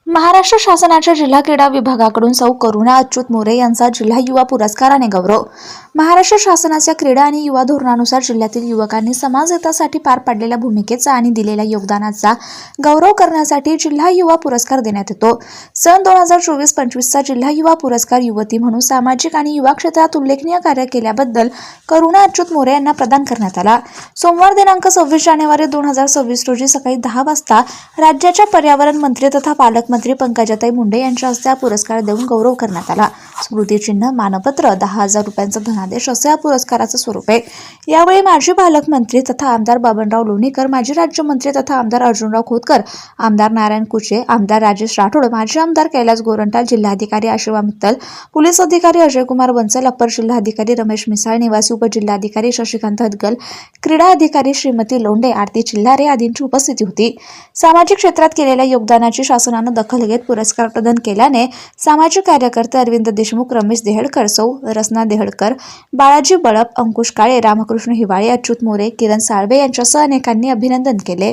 महाराष्ट्र शासनाच्या जिल्हा क्रीडा विभागाकडून सौ करुणा अच्युत मोरे यांचा जिल्हा युवा पुरस्काराने गौरव। महाराष्ट्र शासनाच्या क्रीडा आणि युवा धोरणानुसार जिल्ह्यातील युवकांनी समाज हितासाठी पार पाडलेल्या भूमिकेचा आणि दिलेल्या योगदानाचा गौरव करण्यासाठी जिल्हा युवा पुरस्कार देण्यात येतो। सन 2024-25 चा जिल्हा युवा पुरस्कार युवती म्हणून सामाजिक आणि युवा क्षेत्रात उल्लेखनीय कार्य केल्याबद्दल करुणा अच्युत मोरे यांना प्रदान करण्यात आला। सोमवार दिनांक 26 जानेवारी 2026 रोजी सकाळी 10 वाजता राज्याच्या पर्यावरण मंत्री तथा पालकमंत्री पंकजाताई मुंडे यांच्या हस्ते हा पुरस्कार देऊन गौरव करण्यात आला। स्मृतिचिन्ह, मानपत्र, 10,000 रुपयांचा धनादेश असे या पुरस्काराचे स्वरूप आहे। यावेळी माजी पालकमंत्री तथा आमदार बबनराव लोणीकर, माजी राज्यमंत्री तथा आमदार अर्जुनराव खोतकर, आमदार नारायण कुचे, आमदार राजेश राठोड, माजी आमदार कैलास गोरंट्याल, जिल्हाधिकारी आशिमा मित्तल, पोलीस अधिकारी अजय कुमार बन्सल, अप्पर जिल्हाधिकारी रमेश मिसाळ, निवासी उपजिल्हाधिकारी शशिकांत हदगल, क्रीडा अधिकारी श्रीमती लोंढे, आरती चिल्लारे आदींची उपस्थिती होती। सामाजिक क्षेत्रात केलेल्या योगदानाची शासनाने दखल घेत पुरस्कार प्रदान केल्याने सामाजिक कार्यकर्ते अरविंद देशमुख, रमेश देहडकर, सौ रसना देहडकर, बाळाजी बळप, अंकुश काळे, रामकृष्ण हिवाळे, अच्युत मोरे, किरण साळवे यांच्यासह अनेकांनी अभिनंदन केले।